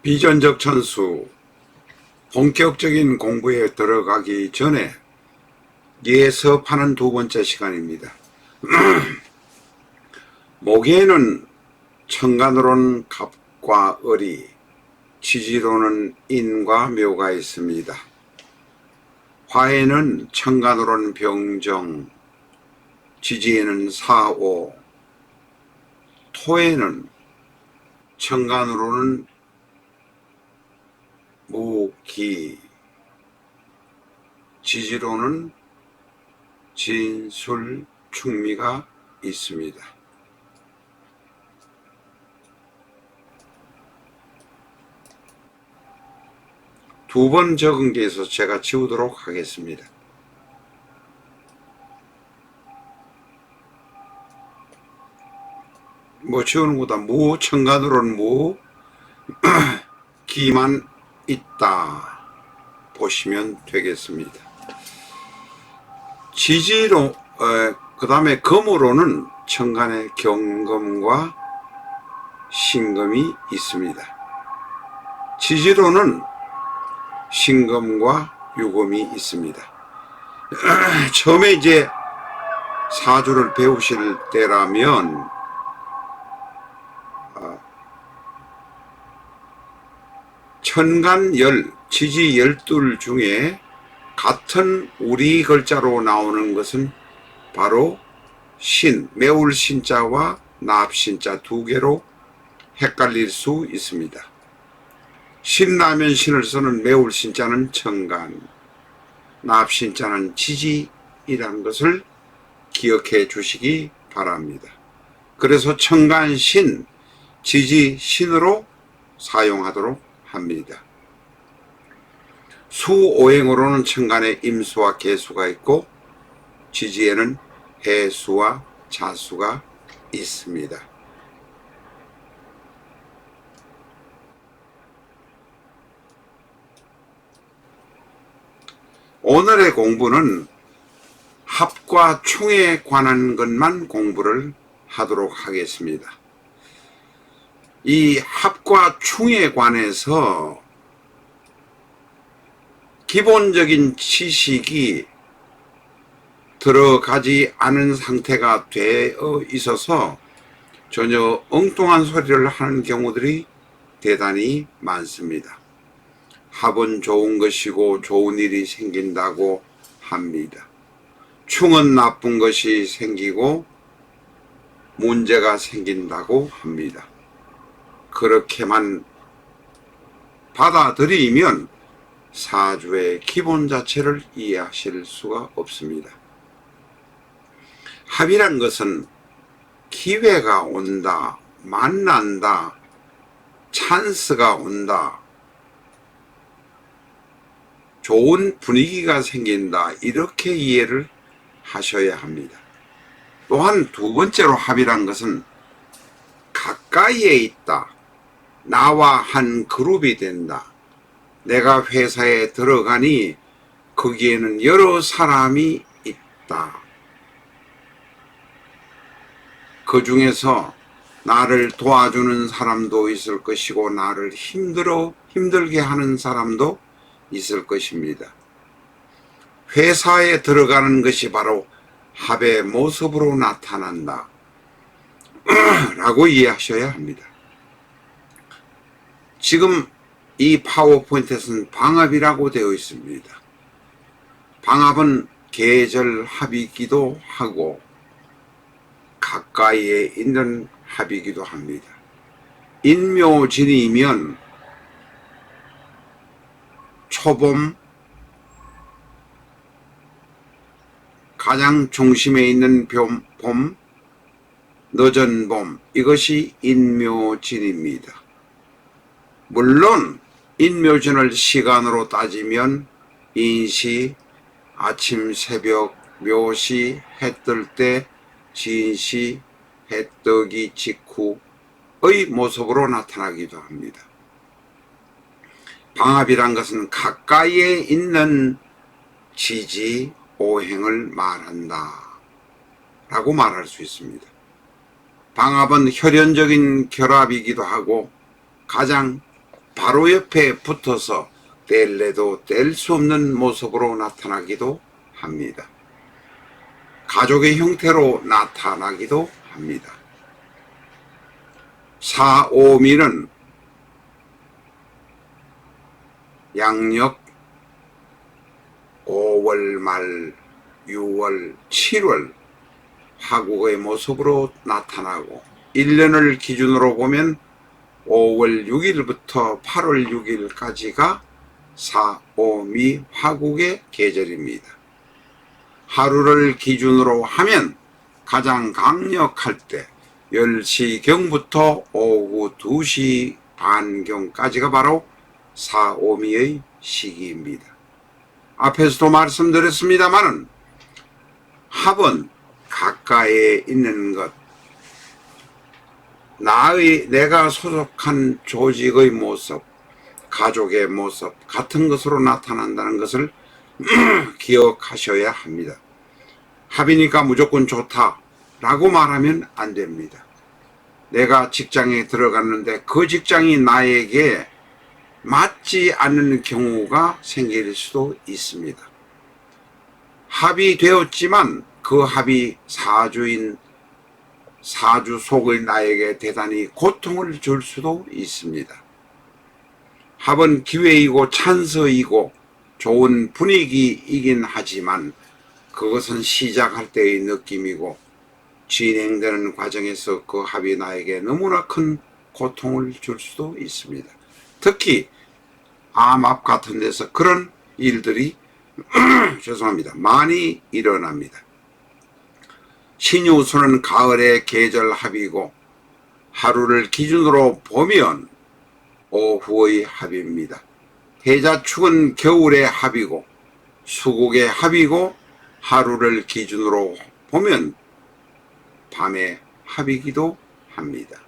비전적 천수, 본격적인 공부에 들어가기 전에 예습하는 두 번째 시간입니다. 목에는 천간으로는 갑과 을이, 지지로는 인과 묘가 있습니다. 화에는 천간으로는 병정, 지지에는 사오, 토에는 천간으로는 무기, 지지로는 진술, 충미가 있습니다. 두 번 적은 게 있어서 제가 지우도록 하겠습니다. 지우는 것보다 천간으로는 기만 있다 보시면 되겠습니다. 지지로 그 다음에 금으로는 천간에 경금과 신금이 있습니다. 지지로는 신금과 유금이 있습니다. 처음에 이제 사주를 배우실 때라면 천간열, 지지 12 중에 같은 우리 글자로 나오는 것은 바로 신, 매울 신자와 납신자 두 개로 헷갈릴 수 있습니다. 신라면 신을 쓰는 매울 신자는 천간, 납신자는 지지이라는 것을 기억해 주시기 바랍니다. 그래서 천간신, 지지신으로 사용하도록 합니다. 수오행으로는 천간에 임수와 개수가 있고 지지에는 해수와 자수가 있습니다. 오늘의 공부는 합과 충에 관한 것만 공부를 하도록 하겠습니다. 이 합과 충에 관해서 기본적인 지식이 들어가지 않은 상태가 되어 있어서 전혀 엉뚱한 소리를 하는 경우들이 대단히 많습니다. 합은 좋은 것이고 좋은 일이 생긴다고 합니다. 충은 나쁜 것이 생기고 문제가 생긴다고 합니다. 그렇게만 받아들이면 사주의 기본 자체를 이해하실 수가 없습니다. 합이란 것은 기회가 온다, 만난다, 찬스가 온다, 좋은 분위기가 생긴다, 이렇게 이해를 하셔야 합니다. 또한 두 번째로 합이란 것은 가까이에 있다, 나와 한 그룹이 된다. 내가 회사에 들어가니 거기에는 여러 사람이 있다. 그 중에서 나를 도와주는 사람도 있을 것이고 나를 힘들게 하는 사람도 있을 것입니다. 회사에 들어가는 것이 바로 합의 모습으로 나타난다 라고 이해하셔야 합니다. 지금 이 파워포인트에서는 방합이라고 되어 있습니다. 방합은 계절 합이기도 하고 가까이에 있는 합이기도 합니다. 인묘진이면 초봄, 가장 중심에 있는 봄, 늦은 봄, 이것이 인묘진입니다. 물론 인묘진을 시간으로 따지면 인시, 아침 새벽, 묘시, 해 뜰 때, 진시, 해 뜨기 직후의 모습으로 나타나기도 합니다. 방합이란 것은 가까이에 있는 지지, 오행을 말한다 라고 말할 수 있습니다. 방합은 혈연적인 결합이기도 하고 가장 바로 옆에 붙어서 뗄래도 뗄 수 없는 모습으로 나타나기도 합니다. 가족의 형태로 나타나기도 합니다. 사오미는 양력 5월 말 6월 7월 화국의 모습으로 나타나고 1년을 기준으로 보면 5월 6일부터 8월 6일까지가 사오미 화국의 계절입니다. 하루를 기준으로 하면 가장 강력할 때 10시경부터 오후 2시 반경까지가 바로 사오미의 시기입니다. 앞에서도 말씀드렸습니다마는 합은 가까이에 있는 것, 내가 소속한 조직의 모습, 가족의 모습 같은 것으로 나타난다는 것을 기억하셔야 합니다. 합이니까 무조건 좋다라고 말하면 안 됩니다. 내가 직장에 들어갔는데 그 직장이 나에게 맞지 않는 경우가 생길 수도 있습니다. 합이 되었지만 그 합이 사주 속의 나에게 대단히 고통을 줄 수도 있습니다. 합은 기회이고 찬스이고 좋은 분위기이긴 하지만 그것은 시작할 때의 느낌이고 진행되는 과정에서 그 합이 나에게 너무나 큰 고통을 줄 수도 있습니다. 특히 암합 같은 데서 그런 일들이 죄송합니다. 많이 일어납니다. 신유수는 가을의 계절 합이고 하루를 기준으로 보면 오후의 합입니다. 해자축은 겨울의 합이고 수국의 합이고 하루를 기준으로 보면 밤의 합이기도 합니다.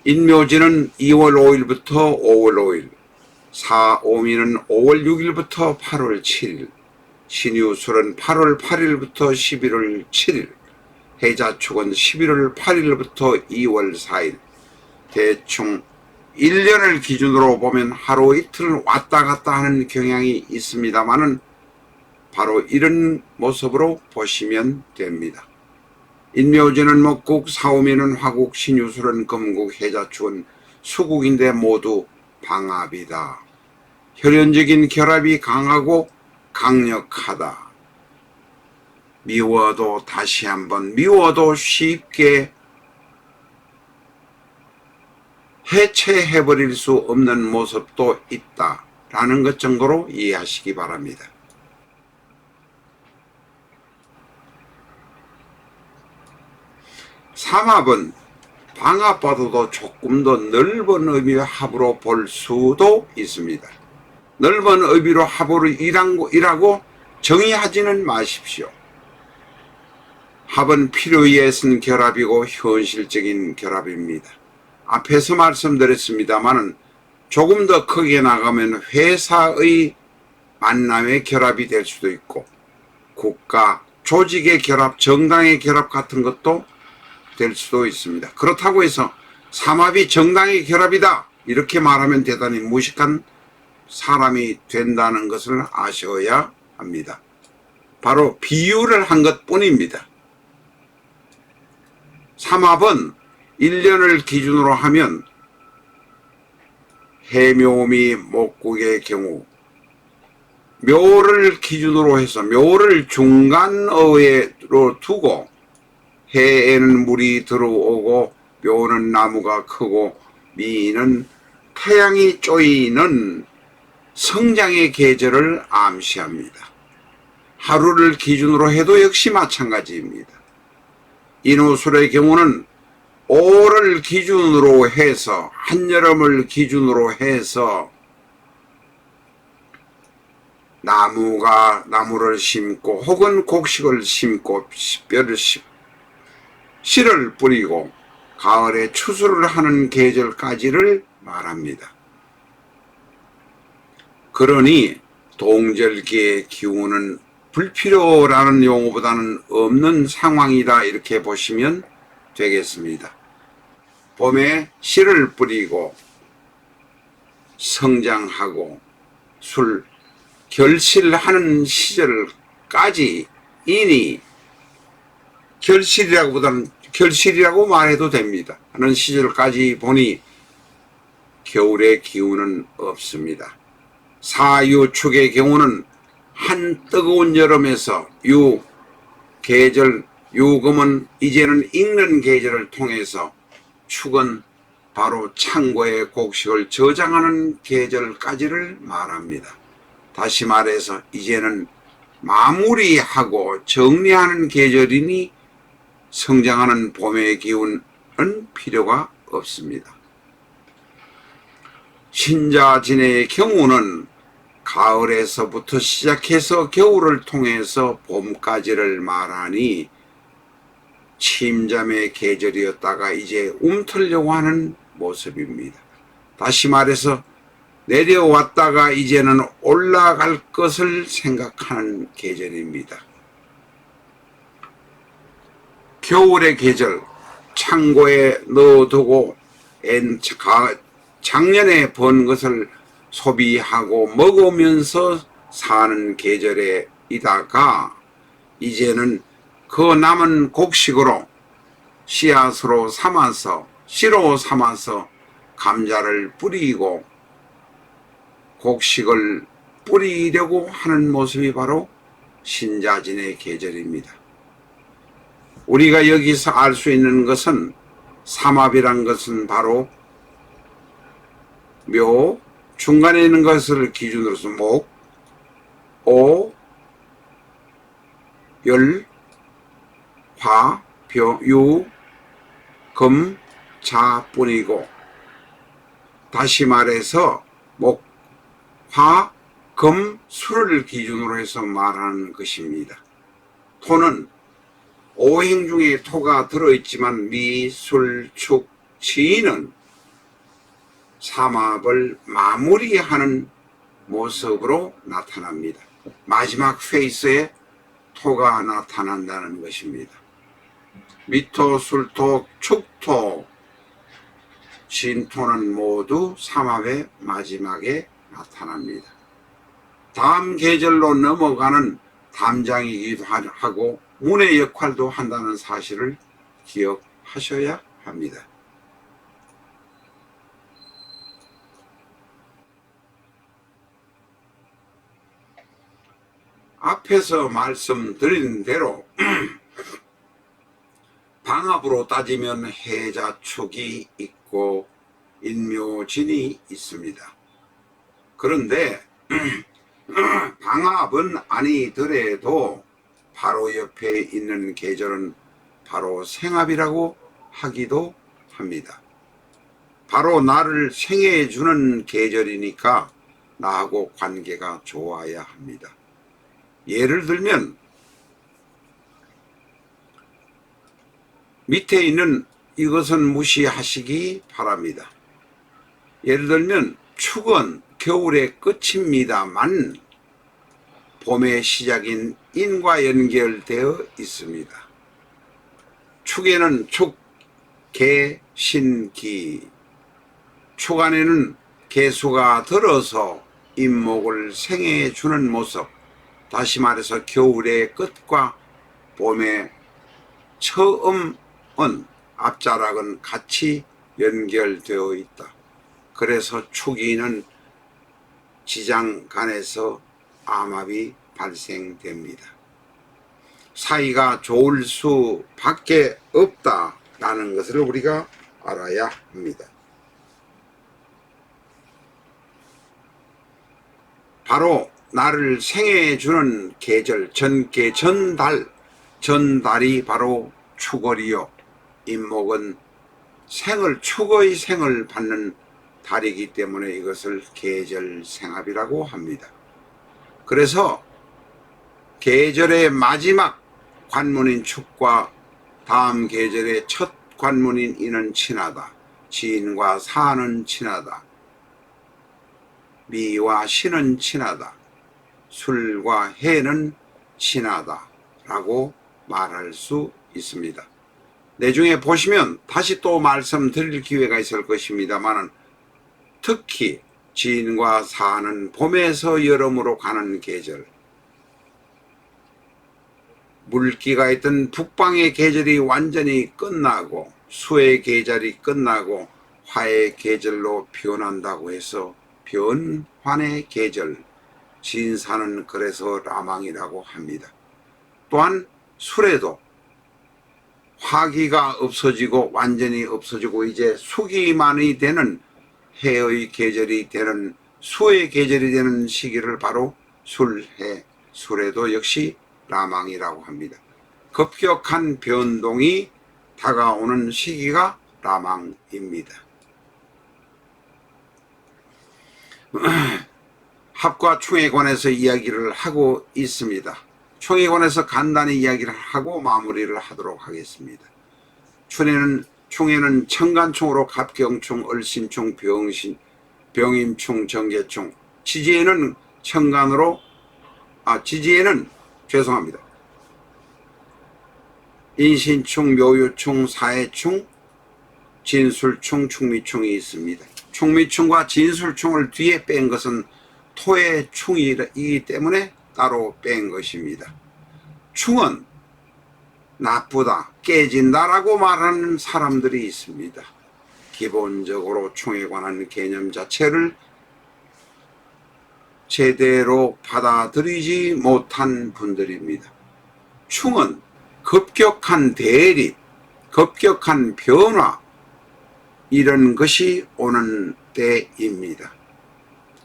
인묘지는 2월 5일부터 5월 5일, 사오미는 5월 6일부터 8월 7일, 신유술은 8월 8일부터 11월 7일, 해자축은 11월 8일부터 2월 4일, 대충 1년을 기준으로 보면 하루 이틀 왔다 갔다 하는 경향이 있습니다만은 바로 이런 모습으로 보시면 됩니다. 인묘지는 목국, 사오미는 화국, 신유술은 금국, 해자축은 수국인데 모두 방합이다. 혈연적인 결합이 강하고 강력하다. 미워도 다시 한번 미워도 쉽게 해체해버릴 수 없는 모습도 있다라는 것 정도로 이해하시기 바랍니다. 삼합은 방합보다도 조금 더 넓은 의미의 합으로 볼 수도 있습니다. 넓은 의미로 합으로 일하고 정의하지는 마십시오. 합은 필요에 쓴 결합이고 현실적인 결합입니다. 앞에서 말씀드렸습니다마는 조금 더 크게 나가면 회사의 만남의 결합이 될 수도 있고 국가, 조직의 결합, 정당의 결합 같은 것도 될 수도 있습니다. 그렇다고 해서 삼합이 정당의 결합이다 이렇게 말하면 대단히 무식한 사람이 된다는 것을 아셔야 합니다. 바로 비유를 한 것뿐입니다. 삼합은 1년을 기준으로 하면 해묘미 목국의 경우 묘를 기준으로 해서 묘를 중간어로 두고 해에는 물이 들어오고 묘는 나무가 크고 미는 태양이 쪼이는 성장의 계절을 암시합니다. 하루를 기준으로 해도 역시 마찬가지입니다. 인호술의 경우는 5를 기준으로 해서 한여름을 기준으로 해서 나무를 심고 혹은 곡식을 심고 씨를 뿌리고 가을에 추수를 하는 계절까지를 말합니다. 그러니 동절기의 기운은 불필요라는 용어보다는 없는 상황이다 이렇게 보시면 되겠습니다. 봄에 씨를 뿌리고 성장하고 결실하는 시절까지 이니 결실이라고 말해도 됩니다. 하는 시절까지 보니 겨울의 기운은 없습니다. 사유축의 경우는 한 뜨거운 여름에서 유금은 이제는 익는 계절을 통해서 축은 바로 창고에 곡식을 저장하는 계절까지를 말합니다. 다시 말해서 이제는 마무리하고 정리하는 계절이니 성장하는 봄의 기운은 필요가 없습니다. 신자진의 경우는 가을에서부터 시작해서 겨울을 통해서 봄까지를 말하니 침잠의 계절이었다가 이제 움트려고 하는 모습입니다. 다시 말해서 내려왔다가 이제는 올라갈 것을 생각하는 계절입니다. 겨울의 계절, 창고에 넣어두고 작년에 번 것을 소비하고 먹으면서 사는 계절에 이다가 이제는 그 남은 곡식으로 씨로 삼아서 감자를 뿌리고 곡식을 뿌리려고 하는 모습이 바로 신자진의 계절입니다. 우리가 여기서 알 수 있는 것은 삼합이란 것은 바로 묘, 중간에 있는 것을 기준으로서 목, 오, 열, 화, 유, 금, 자뿐이고, 다시 말해서 목, 화, 금, 수를 기준으로 해서 말하는 것입니다. 토는 오행 중에 토가 들어있지만 미, 술, 축, 지는 삼합을 마무리하는 모습으로 나타납니다. 마지막 페이스에 토가 나타난다는 것입니다. 미토, 술토, 축토, 진토는 모두 삼합의 마지막에 나타납니다. 다음 계절로 넘어가는 담장이기도 하고 문의 역할도 한다는 사실을 기억하셔야 합니다. 앞에서 말씀드린 대로 방합으로 따지면 해자축이 있고 인묘진이 있습니다. 그런데 방합은 아니더라도 바로 옆에 있는 계절은 바로 생합이라고 하기도 합니다. 바로 나를 생애해 주는 계절이니까 나하고 관계가 좋아야 합니다. 예를 들면 밑에 있는 이것은 무시하시기 바랍니다. 예를 들면 축은 겨울의 끝입니다만 봄의 시작인 인과 연결되어 있습니다. 축에는 축, 개, 신, 기. 축 안에는 개수가 들어서 인목을 생해해 주는 모습, 다시 말해서 겨울의 끝과 봄의 처음은 앞자락은 같이 연결되어 있다. 그래서 축이는 지장간에서 암합이 발생됩니다. 사이가 좋을 수밖에 없다라는 것을 우리가 알아야 합니다. 바로 나를 생해해 주는 계절, 전계, 전달이 바로 축월이요. 인목은 축의 생을 받는 달이기 때문에 이것을 계절생합이라고 합니다. 그래서 계절의 마지막 관문인 축과 다음 계절의 첫 관문인 인은 친하다. 지인과 사는 친하다. 미와 신은 친하다. 술과 해는 친하다 라고 말할 수 있습니다. 내중에 보시면 다시 또 말씀드릴 기회가 있을 것입니다만 특히 지인과 사는 봄에서 여름으로 가는 계절, 물기가 있던 북방의 계절이 완전히 끝나고 수의 계절이 끝나고 화의 계절로 변한다고 해서 변환의 계절, 진사는 그래서 라망이라고 합니다. 또한 술에도 화기가 없어지고 완전히 없어지고 이제 수기만이 되는 해의 계절이 되는 수의 계절이 되는 시기를 바로 술해, 술에도 역시 라망이라고 합니다. 급격한 변동이 다가오는 시기가 라망입니다. 합과 충에 관해서 이야기를 하고 있습니다. 충에 관해서 간단히 이야기를 하고 마무리를 하도록 하겠습니다. 충에는 청간충으로 갑경충, 얼신충, 병임충, 정계충, 지지에는 청간으로 지지에는 죄송합니다. 인신충, 묘유충, 사해충, 진술충, 충미충이 있습니다. 충미충과 진술충을 뒤에 뺀 것은 토의 충이기 때문에 따로 뺀 것입니다. 충은 나쁘다, 깨진다라고 말하는 사람들이 있습니다. 기본적으로 충에 관한 개념 자체를 제대로 받아들이지 못한 분들입니다. 충은 급격한 대립, 급격한 변화, 이런 것이 오는 때입니다.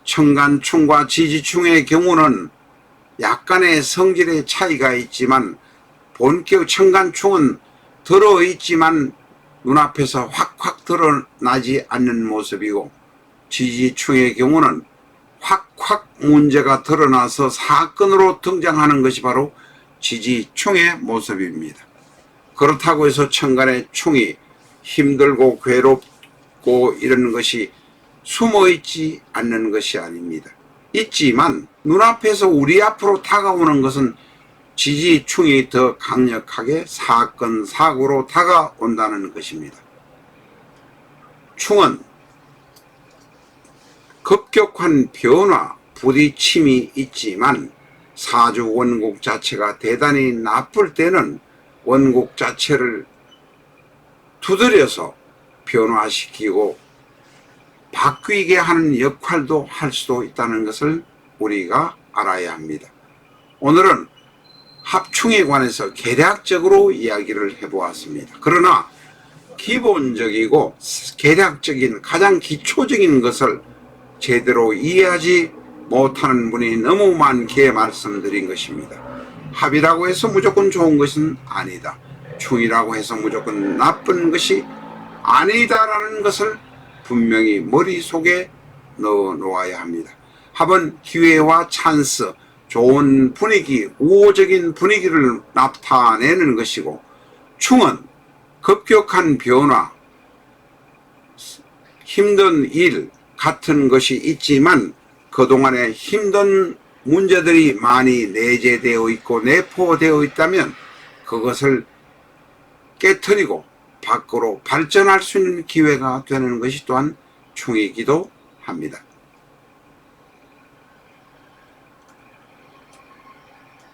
청간충과 지지충의 경우는 약간의 성질의 차이가 있지만 본격 청간충은 들어있지만 눈앞에서 확확 드러나지 않는 모습이고, 지지충의 경우는 확확 문제가 드러나서 사건으로 등장하는 것이 바로 지지충의 모습입니다. 그렇다고 해서 청간의 충이 힘들고 괴롭고 이런 것이 숨어있지 않는 것이 아닙니다. 있지만 눈앞에서 우리 앞으로 다가오는 것은 지지충이 더 강력하게 사건 사고로 다가온다는 것입니다. 충은 급격한 변화, 부딪힘이 있지만 사주 원국 자체가 대단히 나쁠 때는 원국 자체를 두드려서 변화시키고 바뀌게 하는 역할도 할 수도 있다는 것을 우리가 알아야 합니다. 오늘은 합충에 관해서 개략적으로 이야기를 해보았습니다. 그러나 기본적이고 개략적인 가장 기초적인 것을 제대로 이해하지 못하는 분이 너무 많기에 말씀드린 것입니다. 합이라고 해서 무조건 좋은 것은 아니다. 충이라고 해서 무조건 나쁜 것이 아니다라는 것을 분명히 머릿속에 넣어 놓아야 합니다. 합은 기회와 찬스, 좋은 분위기, 우호적인 분위기를 나타내는 것이고, 충은 급격한 변화, 힘든 일 같은 것이 있지만 그동안에 힘든 문제들이 많이 내재되어 있고 내포되어 있다면 그것을 깨트리고 밖으로 발전할 수 있는 기회가 되는 것이 또한 충이기도 합니다.